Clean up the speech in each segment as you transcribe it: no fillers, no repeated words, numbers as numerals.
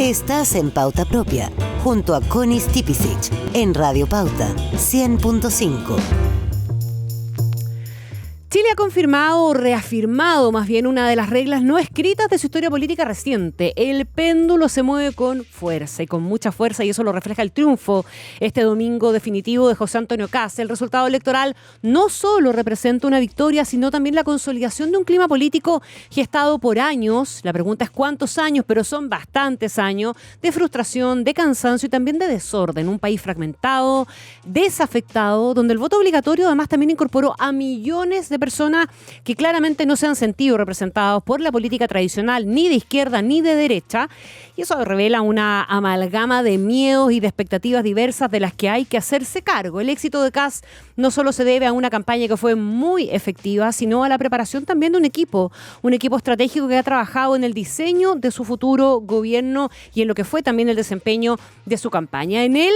Estás en Pauta Propia, junto a Connie Stipicic, en Radio Pauta 100.5. Chile ha confirmado o reafirmado más bien una de las reglas no escritas de su historia política reciente. El péndulo se mueve con fuerza y con mucha fuerza, y eso lo refleja el triunfo este domingo definitivo de José Antonio Kast. El resultado electoral no solo representa una victoria, sino también la consolidación de un clima político gestado por años. La pregunta es cuántos años, pero son bastantes años de frustración, de cansancio y también de desorden. Un país fragmentado, desafectado, donde el voto obligatorio además también incorporó a millones de personas que claramente no se han sentido representados por la política tradicional, ni de izquierda ni de derecha, y eso revela una amalgama de miedos y de expectativas diversas de las que hay que hacerse cargo. El éxito de Kast no solo se debe a una campaña que fue muy efectiva, sino a la preparación también de un equipo estratégico que ha trabajado en el diseño de su futuro gobierno y en lo que fue también el desempeño de su campaña. En él,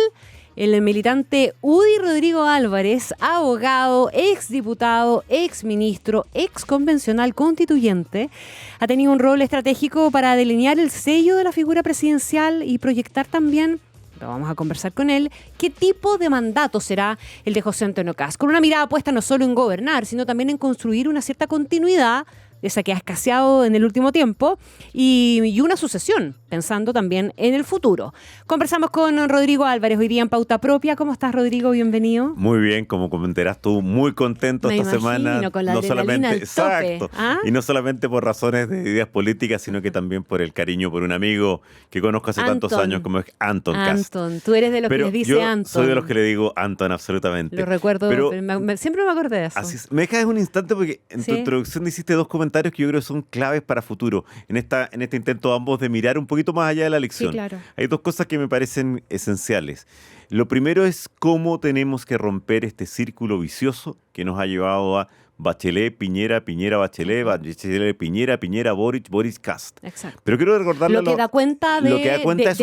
el militante Udi Rodrigo Álvarez, abogado, exdiputado, exministro, exconvencional constituyente, ha tenido un rol estratégico para delinear el sello de la figura presidencial y proyectar también, lo vamos a conversar con él, qué tipo de mandato será el de José Antonio Kast, con una mirada puesta no solo en gobernar, sino también en construir una cierta continuidad, esa que ha escaseado en el último tiempo, y una sucesión, pensando también en el futuro. Conversamos con Rodrigo Álvarez hoy día en Pauta Propia. ¿Cómo estás, Rodrigo? Bienvenido. Muy bien, como comentarás tú, muy contento esta semana. Con la no solamente, al exacto, tope. ¿Ah? Y no solamente por razones de ideas políticas, sino que también por el cariño por un amigo que conozco hace tantos años como es Anton Kast. Anton, tú eres de los que les dice Anton. Soy de los que le digo Anton, absolutamente. Lo recuerdo, pero siempre me acordé de eso. Así es. Me dejas un instante porque en tu introducción hiciste dos comentarios que yo creo que son claves para futuro, en este intento ambos de mirar un poquito más allá de la elección. Sí, claro. Hay dos cosas que me parecen esenciales. Lo primero es cómo tenemos que romper este círculo vicioso que nos ha llevado a Bachelet, Piñera, Piñera, Bachelet, Bachelet, Piñera, Piñera, Boris, Kast. Exacto. Pero quiero recordarle lo que da cuenta de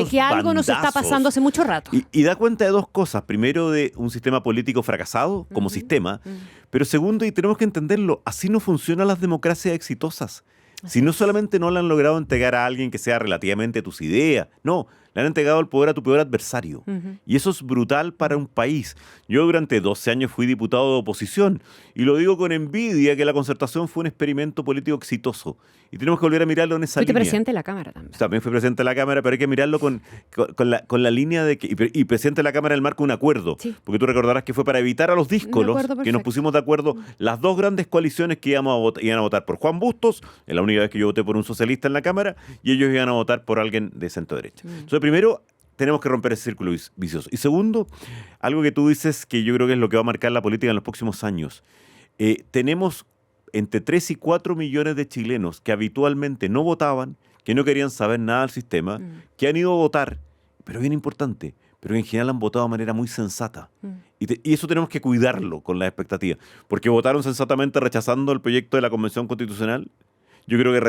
que algo nos está pasando hace mucho rato. Y da cuenta de dos cosas. Primero, de un sistema político fracasado como sistema. Pero segundo, y tenemos que entenderlo, así no funcionan las democracias exitosas. Si no solamente no le han logrado entregar a alguien que sea relativamente tus ideas, no, le han entregado el poder a tu peor adversario. Y eso es brutal para un país. Yo durante 12 años fui diputado de oposición y lo digo con envidia que la Concertación fue un experimento político exitoso. Y tenemos que volver a mirarlo en esa línea. Fuiste presidente de la Cámara también. También fui presidente de la Cámara, pero hay que mirarlo con la línea de que... Y presidente de la Cámara en el marco de un acuerdo. Sí. Porque tú recordarás que fue para evitar a los díscolos que nos pusimos de acuerdo las dos grandes coaliciones que iban a votar por Juan Bustos, en la única vez que yo voté por un socialista en la Cámara, y ellos iban a votar por alguien de centro derecha. Entonces, primero, tenemos que romper ese círculo vicioso. Y segundo, algo que tú dices que yo creo que es lo que va a marcar la política en los próximos años. Tenemos entre 3 y 4 millones de chilenos que habitualmente no votaban, que no querían saber nada del sistema, que han ido a votar, pero bien importante, pero en general han votado de manera muy sensata. Y eso tenemos que cuidarlo con las expectativas, porque votaron sensatamente rechazando el proyecto de la Convención Constitucional. Yo creo que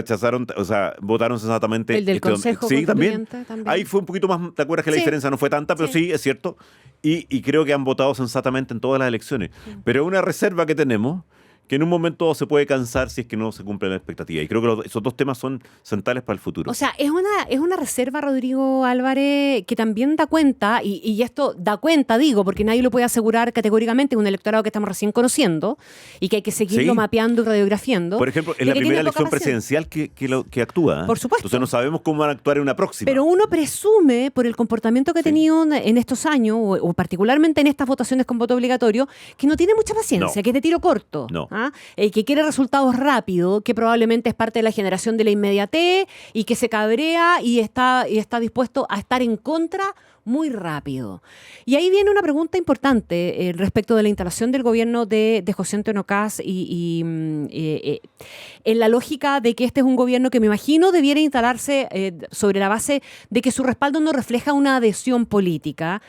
votaron sensatamente. El del Consejo Constituyente también. Ahí fue un poquito más, ¿te acuerdas que la diferencia no fue tanta? Pero sí, es cierto. Y creo que han votado sensatamente en todas las elecciones. Pero es una reserva que tenemos que en un momento se puede cansar si es que no se cumple la expectativa. Y creo que esos dos temas son centrales para el futuro. O sea, es una reserva, Rodrigo Álvarez, que también da cuenta, y esto da cuenta, digo, porque nadie lo puede asegurar categóricamente, es un electorado que estamos recién conociendo y que hay que seguirlo mapeando y radiografiando. Por ejemplo, es la primera elección presidencial que actúa. Por supuesto. Entonces no sabemos cómo van a actuar en una próxima. Pero uno presume, por el comportamiento que ha tenido en estos años, o particularmente en estas votaciones con voto obligatorio, que no tiene mucha paciencia, que es de tiro corto. No. Que quiere resultados rápidos, que probablemente es parte de la generación de la inmediatez y que se cabrea y está dispuesto a estar en contra muy rápido. Y ahí viene una pregunta importante respecto de la instalación del gobierno de José Antonio Kast y en la lógica de que este es un gobierno que me imagino debiera instalarse sobre la base de que su respaldo no refleja una adhesión política,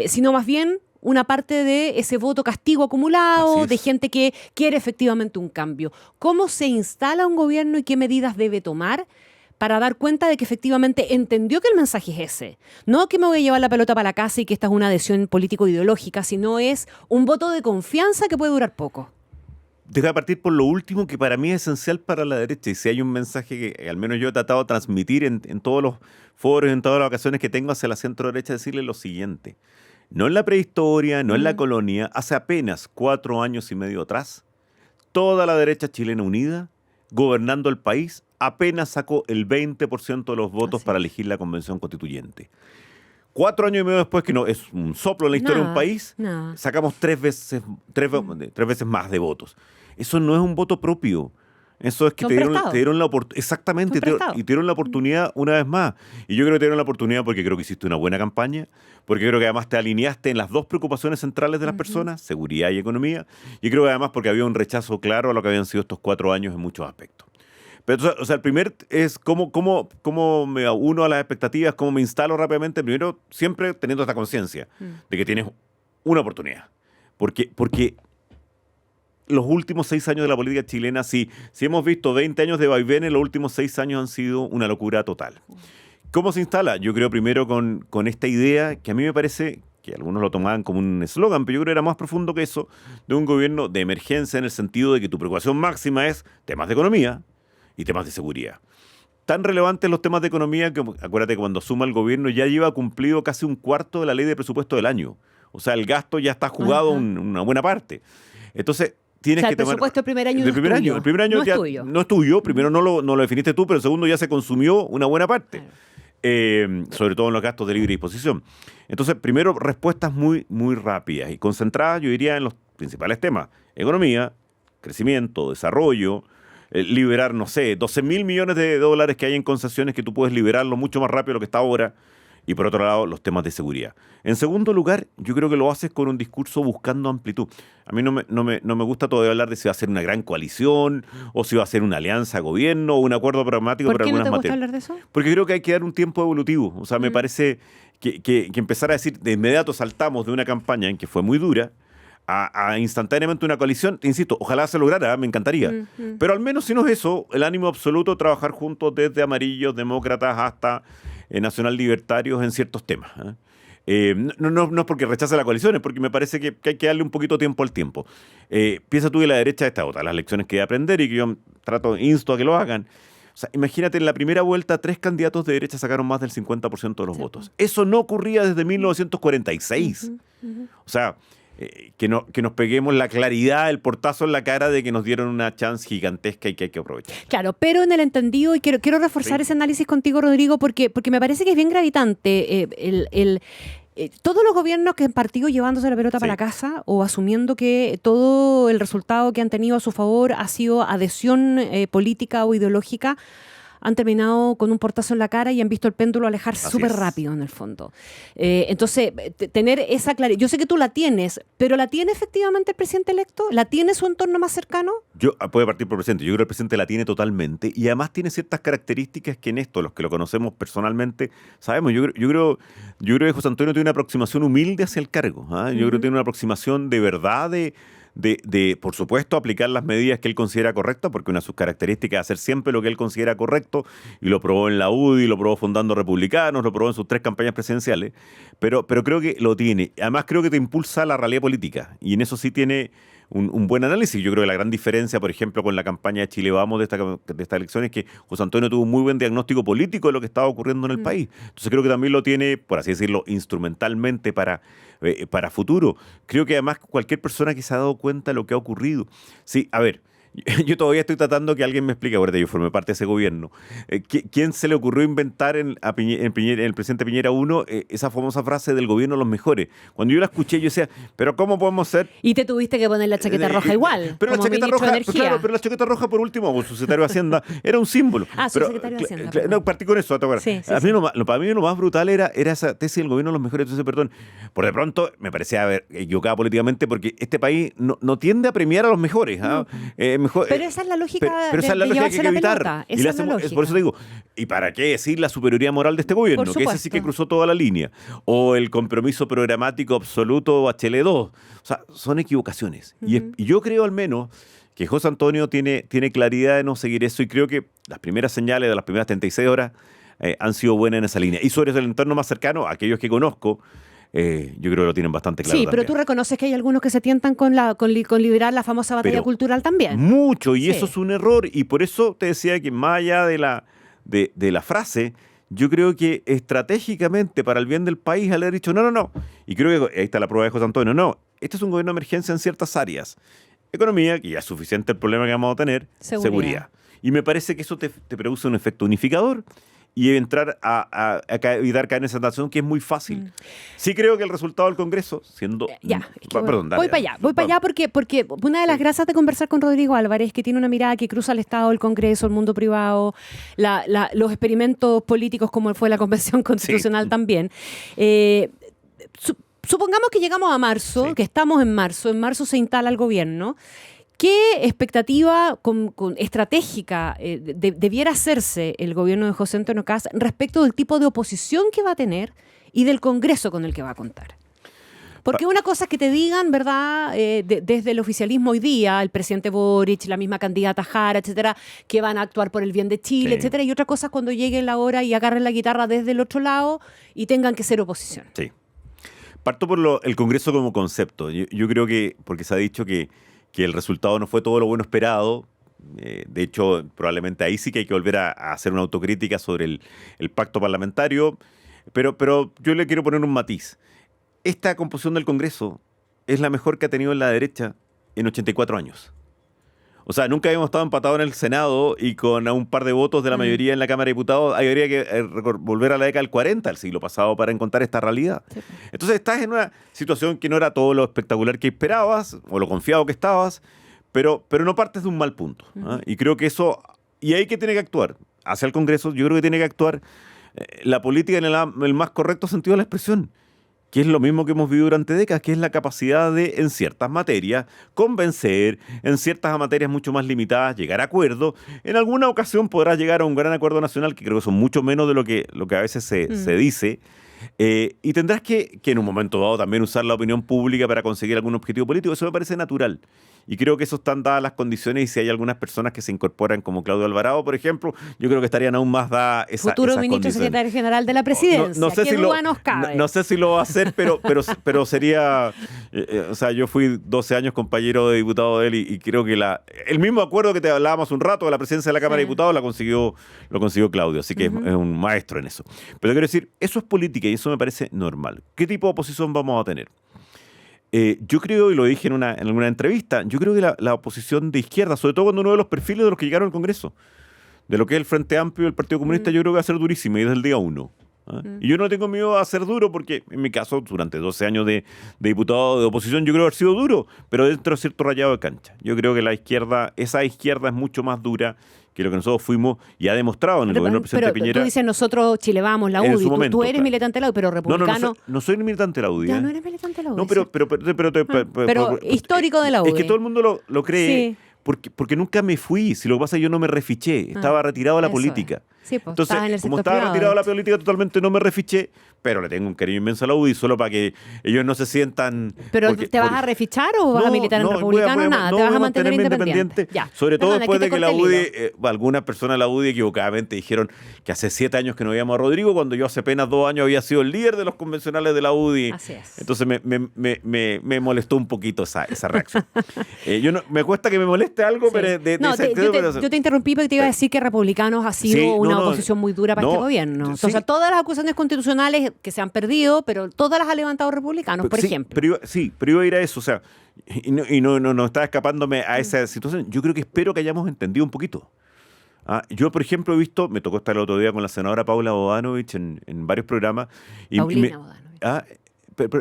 sino más bien una parte de ese voto castigo acumulado, de gente que quiere efectivamente un cambio. ¿Cómo se instala un gobierno y qué medidas debe tomar para dar cuenta de que efectivamente entendió que el mensaje es ese? No que me voy a llevar la pelota para la casa y que esta es una adhesión político-ideológica, sino es un voto de confianza que puede durar poco. Deja partir por lo último, que para mí es esencial para la derecha, y si hay un mensaje que al menos yo he tratado de transmitir en todos los foros, en todas las ocasiones que tengo hacia la centro-derecha, decirle lo siguiente. No en la prehistoria, no en la colonia, hace apenas 4 años y medio atrás, toda la derecha chilena unida, gobernando el país, apenas sacó el 20% de los votos para elegir la convención constituyente. 4 años y medio después, que no es un soplo en la historia de un país, sacamos 3 veces más de votos. Eso no es un voto propio. Eso es que te dieron la oportunidad. Exactamente, y te dieron la oportunidad una vez más. Y yo creo que te dieron la oportunidad porque creo que hiciste una buena campaña, porque creo que además te alineaste en las dos preocupaciones centrales de las personas, seguridad y economía, y creo que además porque había un rechazo claro a lo que habían sido estos 4 años en muchos aspectos. Pero, o sea, el primer es cómo me uno a las expectativas, cómo me instalo rápidamente. Primero, siempre teniendo esta conciencia de que tienes una oportunidad. Porque los últimos 6 años de la política chilena, si hemos visto 20 años de vaivenes, los últimos 6 años han sido una locura total. ¿Cómo se instala? Yo creo primero con esta idea que a mí me parece que algunos lo tomaban como un eslogan, pero yo creo que era más profundo que eso, de un gobierno de emergencia, en el sentido de que tu preocupación máxima es temas de economía y temas de seguridad. Tan relevantes los temas de economía que, acuérdate, cuando suma el gobierno ya lleva cumplido casi un cuarto de la ley de presupuesto del año. O sea, el gasto ya está jugado una buena parte. Entonces, tienes que tomar... el presupuesto del primer año El primer año no ya es tuyo. No es tuyo. Primero no lo definiste tú, pero el segundo ya se consumió una buena parte. Claro. Sobre todo en los gastos de libre disposición. Entonces, primero, respuestas muy, muy rápidas y concentradas, yo diría, en los principales temas. Economía, crecimiento, desarrollo, liberar, no sé, 12.000 millones de dólares que hay en concesiones, que tú puedes liberarlo mucho más rápido de lo que está ahora. Y por otro lado, los temas de seguridad. En segundo lugar, yo creo que lo haces con un discurso buscando amplitud. A mí no me gusta todavía hablar de si va a ser una gran coalición, o si va a ser una alianza de gobierno, o un acuerdo pragmático para algunas materias. ¿Por qué no te gusta hablar de eso? Porque creo que hay que dar un tiempo evolutivo. O sea, me parece que empezar a decir, de inmediato saltamos de una campaña en que fue muy dura, a instantáneamente una coalición. Insisto, ojalá se lograra, me encantaría. Pero al menos si no es eso, el ánimo absoluto, trabajar juntos desde amarillos, demócratas, hasta nacional libertarios en ciertos temas. No es porque rechace la coalición, es porque me parece que hay que darle un poquito tiempo al tiempo. Piensa tú que la derecha está otra, las lecciones que hay que aprender y que yo insto a que lo hagan. O sea, imagínate, en la primera vuelta 3 candidatos de derecha sacaron más del 50% de los votos. Eso no ocurría desde 1946. O sea, que nos peguemos la claridad, el portazo en la cara de que nos dieron una chance gigantesca y que hay que aprovechar. Claro, pero en el entendido, y quiero reforzar ese análisis contigo, Rodrigo, porque me parece que es bien gravitante todos los gobiernos que han partido llevándose la pelota para la casa o asumiendo que todo el resultado que han tenido a su favor ha sido adhesión política o ideológica, han terminado con un portazo en la cara y han visto el péndulo alejarse súper rápido, en el fondo. Entonces, tener esa claridad. Yo sé que tú la tienes, pero ¿la tiene efectivamente el presidente electo? ¿La tiene su entorno más cercano? Puede partir por el presidente. Yo creo que el presidente la tiene totalmente, y además tiene ciertas características que en esto, los que lo conocemos personalmente, sabemos. Yo creo que José Antonio tiene una aproximación humilde hacia el cargo. Yo creo que tiene una aproximación de verdad de, por supuesto, aplicar las medidas que él considera correctas, porque una de sus características es hacer siempre lo que él considera correcto, y lo probó en la UDI, lo probó fundando Republicanos, lo probó en sus 3 campañas presidenciales, pero creo que lo tiene. Además, creo que te impulsa la realidad política, y en eso sí tiene un buen análisis. Yo creo que la gran diferencia, por ejemplo, con la campaña de Chile Vamos de esta elección, es que José Antonio tuvo un muy buen diagnóstico político de lo que estaba ocurriendo en el país. Entonces creo que también lo tiene, por así decirlo, instrumentalmente para futuro. Creo que además cualquier persona que se ha dado cuenta de lo que ha ocurrido. Sí, a ver, yo todavía estoy tratando que alguien me explique, ahorita yo formé parte de ese gobierno, ¿quién se le ocurrió inventar en el presidente Piñera 1 esa famosa frase del gobierno de los mejores? Cuando yo la escuché, yo decía, ¿pero cómo podemos ser? Y te tuviste que poner la chaqueta roja igual, pero como la chaqueta ministro roja, de Energía. Claro, pero la chaqueta roja, por último, como secretario de Hacienda, era un símbolo. Secretario de Hacienda. No, partí con eso, ¿te acuerdas? Sí, para mí lo más brutal era esa tesis del gobierno de los mejores. Entonces, perdón, por de pronto me parecía haber equivocado políticamente, porque este país no tiende a premiar a los mejores. Pero esa es la lógica pero esa es la lógica que hay que evitar. Por eso digo, ¿y para qué decir la superioridad moral de este gobierno? Que ese sí que cruzó toda la línea. O el compromiso programático absoluto Bachelet 2. O sea, son equivocaciones. Y yo creo al menos que José Antonio tiene claridad de no seguir eso, y creo que las primeras señales de las primeras 36 horas han sido buenas en esa línea. Y sobre el entorno más cercano, aquellos que conozco, yo creo que lo tienen bastante claro. Sí, pero tú reconoces que hay algunos que se tientan con liberar la famosa batalla cultural también. Mucho, y eso es un error, y por eso te decía que más allá de la frase, yo creo que estratégicamente para el bien del país al haber dicho no, y creo que ahí está la prueba de José Antonio, no, este es un gobierno de emergencia en ciertas áreas. Economía, que ya es suficiente el problema que vamos a tener, seguridad. Y me parece que eso te produce un efecto unificador y entrar a evitar caer en esa tentación que es muy fácil. Sí creo que el resultado del Congreso, siendo... Voy para allá porque una de las gracias de conversar con Rodrigo Álvarez es que tiene una mirada que cruza el Estado, el Congreso, el mundo privado, los experimentos políticos como fue la Convención Constitucional también. Supongamos que llegamos a marzo, que estamos en marzo se instala el gobierno. ¿Qué expectativa estratégica debiera hacerse el gobierno de José Antonio Kast respecto del tipo de oposición que va a tener y del Congreso con el que va a contar? Porque una cosa es que te digan, ¿verdad?, desde el oficialismo hoy día, el presidente Boric, la misma candidata Jara, etcétera, que van a actuar por el bien de Chile, etcétera, y otra cosa es cuando llegue la hora y agarren la guitarra desde el otro lado y tengan que ser oposición. Sí. Parto por el Congreso como concepto. Yo creo que, porque se ha dicho que el resultado no fue todo lo bueno esperado. De hecho, probablemente ahí sí que hay que volver a hacer una autocrítica sobre el pacto parlamentario, pero yo le quiero poner un matiz. Esta composición del Congreso es la mejor que ha tenido la derecha en 84 años. O sea, nunca habíamos estado empatados en el Senado y con un par de votos de la mayoría en la Cámara de Diputados. Habría que volver a la década del 40, el siglo pasado, para encontrar esta realidad. Sí. Entonces estás en una situación que no era todo lo espectacular que esperabas o lo confiado que estabas, pero no partes de un mal punto. Y creo que eso... Y ahí que tiene que actuar. Hacia el Congreso, yo creo que tiene que actuar la política en el más correcto sentido de la expresión, que es lo mismo que hemos vivido durante décadas, que es la capacidad de, en ciertas materias, convencer, en ciertas materias mucho más limitadas, llegar a acuerdos. En alguna ocasión podrás llegar a un gran acuerdo nacional, que creo que son mucho menos de lo que a veces se dice, y tendrás que en un momento dado también usar la opinión pública para conseguir algún objetivo político. Eso me parece natural. Y creo que eso están dadas las condiciones, y si hay algunas personas que se incorporan como Claudio Alvarado, por ejemplo, yo creo que estarían aún más dadas esas futuro ministro secretario general de la presidencia. No sé si lo va a hacer, pero sería... o sea, yo fui 12 años compañero de diputado de él y creo que el mismo acuerdo que te hablábamos un rato de la presidencia de la Cámara de Diputados lo consiguió Claudio, así que es un maestro en eso. Pero quiero decir, eso es política y eso me parece normal. ¿Qué tipo de oposición vamos a tener? Yo creo, y lo dije en alguna entrevista, yo creo que la oposición de izquierda, sobre todo cuando uno ve los perfiles de los que llegaron al Congreso, de lo que es el Frente Amplio y el Partido Comunista, yo creo que va a ser durísima y desde el día 1. Y yo no tengo miedo a ser duro porque, en mi caso, durante 12 años de diputado de oposición, yo creo haber sido duro, pero dentro de cierto rayado de cancha. Yo creo que esa izquierda es mucho más dura que lo que nosotros fuimos y ha demostrado en el gobierno del presidente Piñera. Tú dices nosotros, Chile Vamos, la UDI, tú eres militante de la UDI, pero republicano... No soy militante de la UDI. Ya no eres militante de la UDI. No, pero histórico de la UDI. Es que todo el mundo lo cree. Sí. Porque nunca me fui. Si lo que pasa es que yo no me refiché. Estaba retirado de la política. Sí, pues, entonces, como estaba retirado de la política, totalmente no me refiché, pero le tengo un cariño inmenso a la UDI, solo para que ellos no se sientan... ¿Pero te vas a refichar o vas a militar en republicano? Nada, te vas a mantener independiente. Ya. Sobre todo después de que la UDI, algunas personas de la UDI equivocadamente dijeron que hace 7 años que no veíamos a Rodrigo, cuando yo hace apenas 2 años había sido el líder de los convencionales de la UDI. Así es. Entonces me molestó un poquito esa reacción. Me cuesta que me moleste algo, pero... Yo te interrumpí porque te iba a decir que Republicanos ha sido una oposición muy dura para este gobierno. O sea, todas las acusaciones constitucionales que se han perdido, pero todas las ha levantado republicanos, por ejemplo. Pero iba a ir a eso, o sea, y no estaba escapándome a esa situación. Yo creo que espero que hayamos entendido un poquito. Yo, por ejemplo, he visto, me tocó estar el otro día con la senadora Paula Bodanovich en varios programas. Paulina Bodanovich.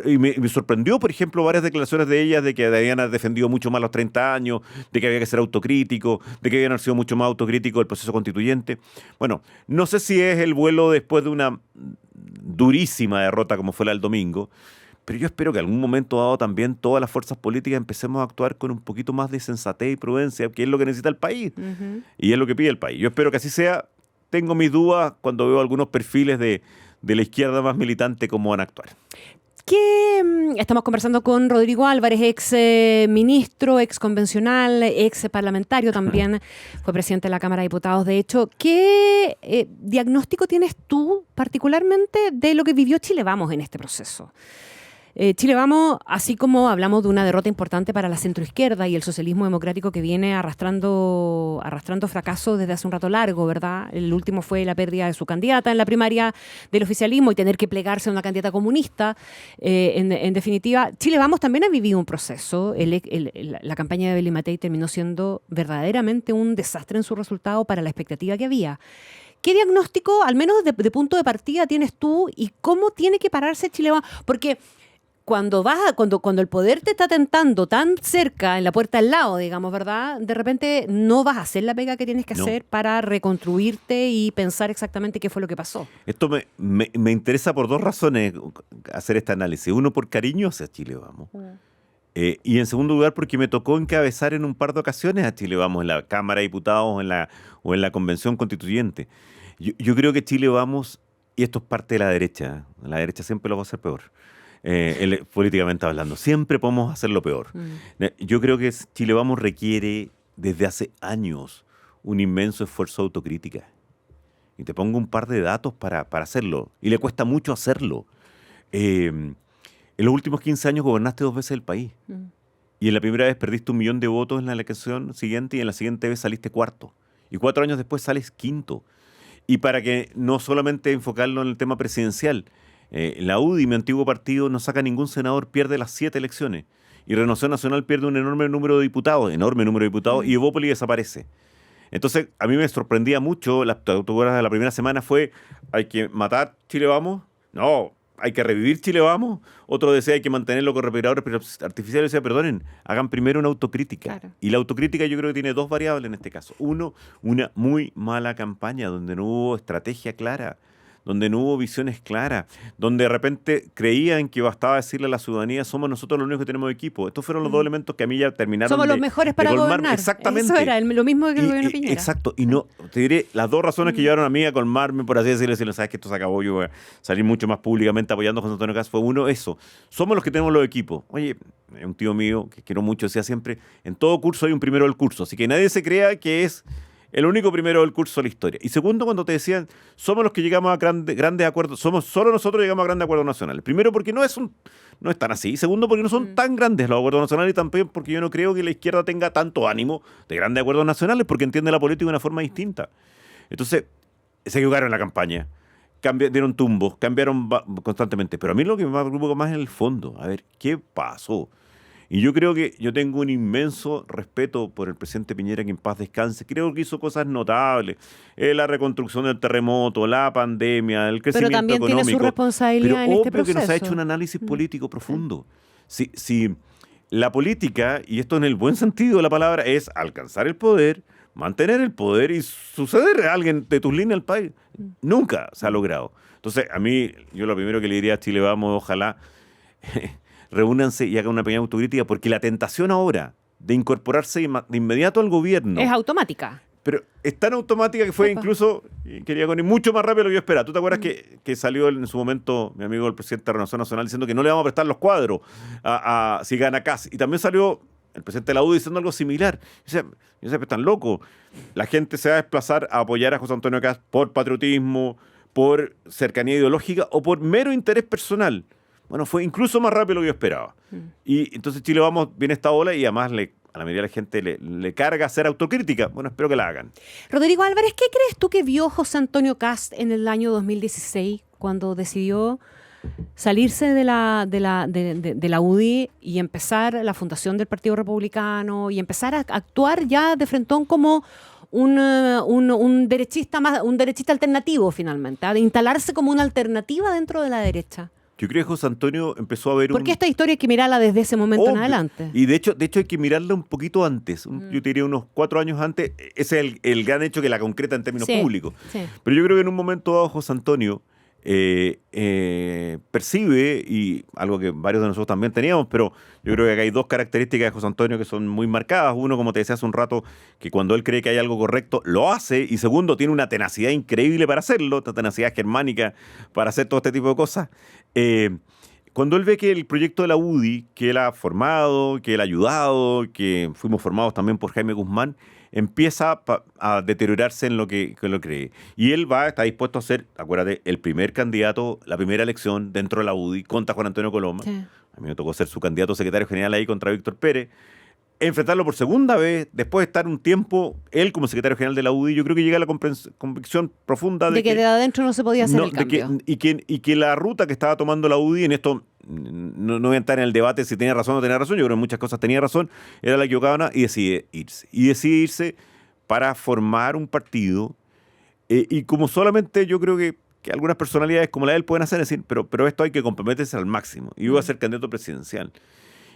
Y me sorprendió, por ejemplo, varias declaraciones de ella de que habían defendido mucho más los 30 años, de que había que ser autocrítico, de que habían sido mucho más autocríticos del proceso constituyente. Bueno, no sé si es el vuelo después de una durísima derrota como fue la del domingo, pero yo espero que en algún momento dado también todas las fuerzas políticas empecemos a actuar con un poquito más de sensatez y prudencia, que es lo que necesita el país y es lo que pide el país. Yo espero que así sea. Tengo mis dudas cuando veo algunos perfiles de la izquierda más militante cómo van a actuar. Estamos conversando con Rodrigo Álvarez, ex ministro, ex convencional, ex parlamentario también, fue presidente de la Cámara de Diputados. De hecho, ¿qué diagnóstico tienes tú particularmente de lo que vivió Chile Vamos en este proceso? Chile Vamos, así como hablamos de una derrota importante para la centroizquierda y el socialismo democrático que viene arrastrando fracasos desde hace un rato largo, ¿verdad? El último fue la pérdida de su candidata en la primaria del oficialismo y tener que plegarse a una candidata comunista. En definitiva, Chile Vamos también ha vivido un proceso. La campaña de Belly Matei terminó siendo verdaderamente un desastre en su resultado para la expectativa que había. ¿Qué diagnóstico, al menos de punto de partida, tienes tú y cómo tiene que pararse Chile Vamos? Porque cuando el poder te está tentando tan cerca, en la puerta al lado, digamos, ¿verdad? De repente no vas a hacer la pega que tienes que hacer para reconstruirte y pensar exactamente qué fue lo que pasó. Esto me interesa por dos razones hacer este análisis. Uno, por cariño hacia Chile Vamos. Y en segundo lugar, porque me tocó encabezar en un par de ocasiones a Chile Vamos en la Cámara de Diputados o en la Convención Constituyente. Yo creo que Chile Vamos, y esto es parte de la derecha siempre lo va a hacer peor. Políticamente hablando, siempre podemos hacerlo peor. Yo creo que Chile Vamos requiere desde hace años un inmenso esfuerzo de autocrítica. Y te pongo un par de datos para hacerlo. Y le cuesta mucho hacerlo. En los últimos 15 años gobernaste 2 veces el país. Y en la primera vez perdiste 1 millón de votos en la elección siguiente y en la siguiente vez saliste cuarto. Y 4 años después sales quinto. Y para que no solamente enfocarlo en el tema presidencial, la UDI, mi antiguo partido, no saca ningún senador, pierde las 7 elecciones. Y Renovación Nacional pierde un enorme número de diputados, y Evópoli desaparece. Entonces, a mí me sorprendía mucho, las autoridades de la primera semana fue, ¿hay que matar Chile Vamos? No, ¿hay que revivir Chile Vamos? Otro decía, hay que mantenerlo con respiradores artificiales. Yo decía, perdonen, hagan primero una autocrítica. Claro. Y la autocrítica yo creo que tiene 2 variables en este caso. Uno, una muy mala campaña donde no hubo estrategia clara, donde no hubo visiones claras, donde de repente creían que bastaba decirle a la ciudadanía, somos nosotros los únicos que tenemos equipo. Estos fueron los 2 elementos que a mí ya terminaron somos los mejores para gobernar. Exactamente. Eso era lo mismo que el gobierno Piñera. Exacto. Y no, te diré, las 2 razones que llevaron a mí a colmarme, por así decirlo, sabes que esto se acabó, yo voy a salir mucho más públicamente apoyando a José Antonio Kast, fue uno, eso. Somos los que tenemos los equipos. Oye, un tío mío, que quiero mucho, decía siempre, en todo curso hay un primero del curso, así que nadie se crea que es el único primero del curso de la historia. Y segundo, cuando te decían, somos los que llegamos a grandes acuerdos, solo nosotros llegamos a grandes acuerdos nacionales. Primero, porque no es tan así. Segundo, porque no son tan grandes los acuerdos nacionales, y también porque yo no creo que la izquierda tenga tanto ánimo de grandes acuerdos nacionales, porque entiende la política de una forma distinta. Entonces, se equivocaron en la campaña, dieron tumbos, cambiaron constantemente. Pero a mí lo que me preocupa más es el fondo. A ver, ¿qué pasó? Y yo creo que yo tengo un inmenso respeto por el presidente Piñera, que en paz descanse. Creo que hizo cosas notables. La reconstrucción del terremoto, la pandemia, el crecimiento económico. Pero también tiene su responsabilidad en este proceso. Pero que nos ha hecho un análisis político profundo. Si la política, y esto en el buen sentido de la palabra, es alcanzar el poder, mantener el poder y suceder a alguien de tus líneas al país, nunca se ha logrado. Entonces, a mí, yo lo primero que le diría a Chile Vamos, ojalá reúnanse y hagan una pequeña autocrítica, porque la tentación ahora de incorporarse de inmediato al gobierno es automática. Pero es tan automática que fue incluso, quería con mucho más rápido de lo que yo esperaba. ¿Tú te acuerdas que salió en su momento mi amigo el presidente de Renovación Nacional diciendo que no le vamos a prestar los cuadros si gana Kast? Y también salió el presidente de la UDI diciendo algo similar. Yo decía, están locos. La gente se va a desplazar a apoyar a José Antonio Kast por patriotismo, por cercanía ideológica o por mero interés personal. Bueno, fue incluso más rápido de lo que yo esperaba. Y entonces Chile Vamos viene esta ola y además a la mayoría de la gente le carga hacer autocrítica. Bueno, espero que la hagan. Rodrigo Álvarez, ¿qué crees tú que vio José Antonio Kast en el año 2016 cuando decidió salirse de la UDI y empezar la fundación del Partido Republicano y empezar a actuar ya de frentón como un derechista alternativo finalmente, de instalarse como una alternativa dentro de la derecha? Yo creo que José Antonio empezó a ver Porque esta historia hay que mirarla desde ese momento en adelante. Y de hecho hay que mirarla un poquito antes. Yo te diría unos 4 años antes. Ese es el gran hecho que la concreta en términos públicos. Sí. Pero yo creo que en un momento dado José Antonio percibe, y algo que varios de nosotros también teníamos, pero yo creo que acá hay 2 características de José Antonio que son muy marcadas. Uno, como te decía hace un rato, que cuando él cree que hay algo correcto, lo hace. Y segundo, tiene una tenacidad increíble para hacerlo, esta tenacidad germánica para hacer todo este tipo de cosas. Cuando él ve que el proyecto de la UDI, que él ha formado, que él ha ayudado, que fuimos formados también por Jaime Guzmán, empieza a deteriorarse en lo que cree. Y él está dispuesto a ser, acuérdate, el primer candidato, la primera elección dentro de la UDI contra Juan Antonio Coloma. Sí. a mí me tocó ser su candidato a secretario general ahí contra Víctor Pérez, enfrentarlo por segunda vez, después de estar un tiempo, él como secretario general de la UDI, yo creo que llega a la convicción profunda de que de adentro no se podía hacer el cambio. Y que la ruta que estaba tomando la UDI, en esto no voy a entrar en el debate si tenía razón o no tenía razón, yo creo que en muchas cosas tenía razón, era la equivocada, y decide irse. Y decide irse para formar un partido, y como solamente yo creo que algunas personalidades como la de él pueden hacer, decir, pero esto hay que comprometerse al máximo, y voy a ser candidato presidencial.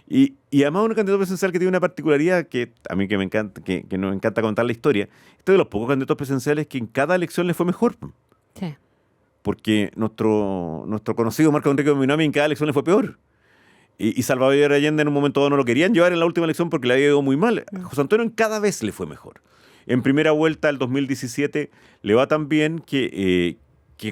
Y además un candidato presidencial que tiene una particularidad que a mí que me encanta, que nos encanta contar la historia. Este es de los pocos candidatos presidenciales que en cada elección le fue mejor. Sí. Porque nuestro conocido Marco Enrique Minami en cada elección le fue peor. Y Salvador Allende en un momento dado no lo querían llevar en la última elección porque le había ido muy mal. José Antonio en cada vez le fue mejor. En primera vuelta del 2017 le va tan bien que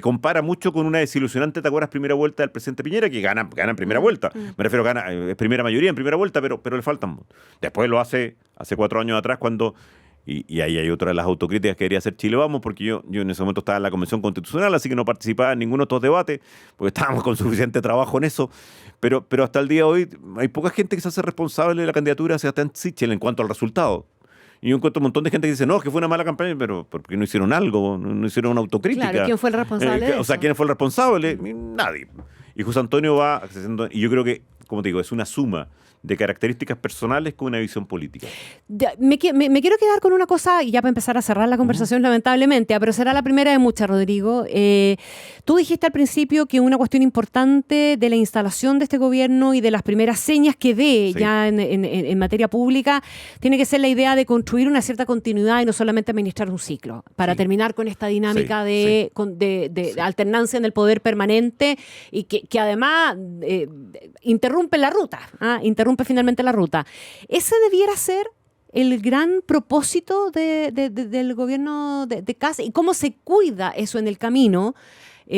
compara mucho con una desilusionante, ¿te acuerdas? Primera vuelta del presidente Piñera, que gana en primera vuelta. Me refiero, gana primera mayoría en primera vuelta, pero le faltan. Después lo hace 4 años atrás cuando, y ahí hay otra de las autocríticas que quería hacer Chile Vamos, porque yo en ese momento estaba en la Convención Constitucional, así que no participaba en ninguno de estos debates, porque estábamos con suficiente trabajo en eso. Pero hasta el día de hoy hay poca gente que se hace responsable de la candidatura hacia Sebastián Sichel en cuanto al resultado. Y yo encuentro un montón de gente que dice, no, que fue una mala campaña, pero porque no hicieron algo, no hicieron una autocrítica. Claro, ¿quién fue el responsable de eso? O sea, ¿quién fue el responsable? Nadie. Y José Antonio va accediendo, y yo creo que, como te digo, es una suma de características personales con una visión política. Me quiero quedar con una cosa, y ya para empezar a cerrar la conversación, lamentablemente, pero será la primera de muchas, Rodrigo. Tú dijiste al principio que una cuestión importante de la instalación de este gobierno y de las primeras señas que dé ya en materia pública tiene que ser la idea de construir una cierta continuidad y no solamente administrar un ciclo, para terminar con esta dinámica de alternancia en el poder permanente y que además interrumpe la ruta, interrumpe finalmente la ruta. Ese debiera ser el gran propósito del gobierno de Kast, y cómo se cuida eso en el camino,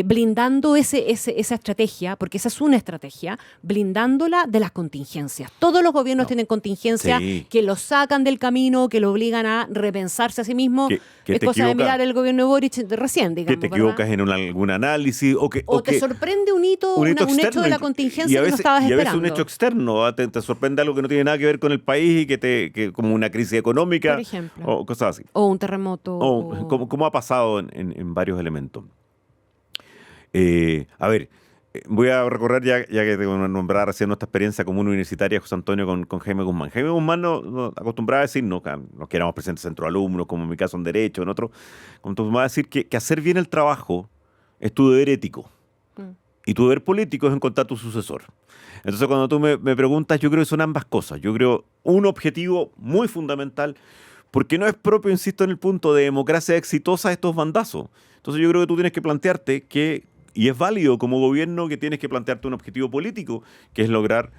blindando esa estrategia, porque esa es una estrategia, blindándola de las contingencias. Todos los gobiernos tienen contingencias que los sacan del camino, que lo obligan a repensarse a sí mismo. Es cosa de mirar el gobierno de Boric recién, digamos. Que te equivocas en algún análisis. O te sorprende un hecho de la contingencia que no estabas esperando. Y a veces un hecho externo, te sorprende algo que no tiene nada que ver con el país y que como una crisis económica. Por ejemplo. O cosas así. O un terremoto. Como ha pasado en varios elementos. A ver, voy a recorrer, ya que te voy a nombrar recién nuestra experiencia como universitaria, José Antonio, con Jaime Guzmán. Jaime Guzmán nos acostumbraba a decir, no que éramos presidentes de centro de alumnos, como en mi caso en Derecho, en otro, acostumbraba a decir que hacer bien el trabajo es tu deber ético. Y tu deber político es encontrar tu sucesor. Entonces, cuando tú me preguntas, yo creo que son ambas cosas. Yo creo un objetivo muy fundamental, porque no es propio, insisto, en el punto de democracia exitosa estos bandazos. Entonces, yo creo que tú tienes que plantearte y es válido como gobierno que tienes que plantearte un objetivo político, que es lograr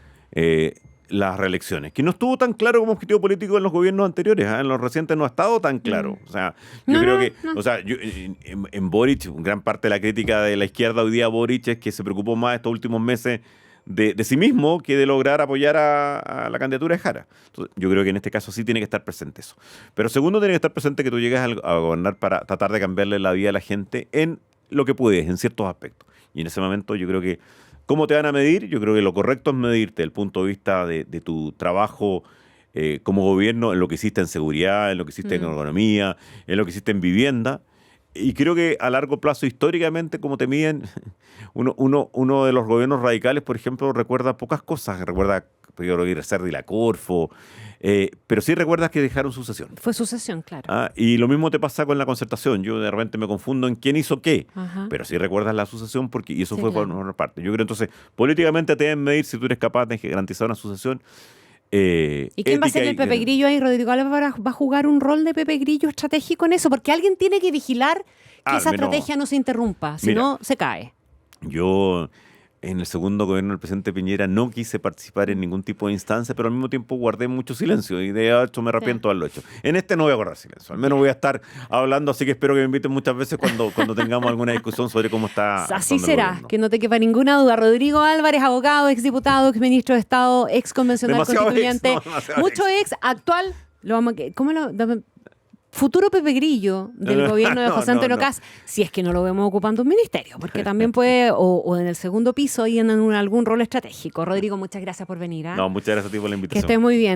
las reelecciones. Que no estuvo tan claro como objetivo político en los gobiernos anteriores, en los recientes no ha estado tan claro. O sea, yo creo que en Boric, gran parte de la crítica de la izquierda hoy día a Boric es que se preocupó más estos últimos meses de sí mismo que de lograr apoyar a la candidatura de Jara. Entonces, yo creo que en este caso sí tiene que estar presente eso. Pero segundo, tiene que estar presente que tú llegas a gobernar para tratar de cambiarle la vida a la gente en lo que puedes, en ciertos aspectos. Y en ese momento yo creo que, ¿cómo te van a medir? Yo creo que lo correcto es medirte desde el punto de vista de tu trabajo como gobierno, en lo que hiciste en seguridad, en lo que hiciste en economía, en lo que hiciste en vivienda. Y creo que a largo plazo, históricamente, como te miden, uno de los gobiernos radicales, por ejemplo, recuerda pocas cosas. Recuerda, yo creo que Serra y la Corfo, pero sí recuerdas que dejaron sucesión. Fue sucesión, claro. Y lo mismo te pasa con la concertación. Yo de repente me confundo en quién hizo qué, pero sí recuerdas la sucesión y eso fue por una parte. Yo creo entonces, políticamente te deben medir si tú eres capaz de garantizar una sucesión. ¿Y quién va a ser el Pepe Grillo ahí? ¿Rodrigo Álvarez va a jugar un rol de Pepe Grillo estratégico en eso? Porque alguien tiene que vigilar que esa estrategia no se interrumpa, si no se cae. Yo, en el segundo gobierno del presidente Piñera, no quise participar en ningún tipo de instancia, pero al mismo tiempo guardé mucho silencio y de hecho me arrepiento de haberlo hecho. En este no voy a guardar silencio, al menos voy a estar hablando, así que espero que me inviten muchas veces cuando tengamos alguna discusión sobre cómo está. Así será, que no te quepa ninguna duda. Rodrigo Álvarez, abogado, exdiputado, exministro de Estado, ex convencional constituyente, mucho ex, actual, ¿cómo lo...? futuro Pepe Grillo del gobierno de José Antonio Kast, si es que no lo vemos ocupando un ministerio, porque también puede, o en el segundo piso y en algún rol estratégico. Rodrigo, muchas gracias por venir. No, muchas gracias a ti por la invitación. Que estés muy bien.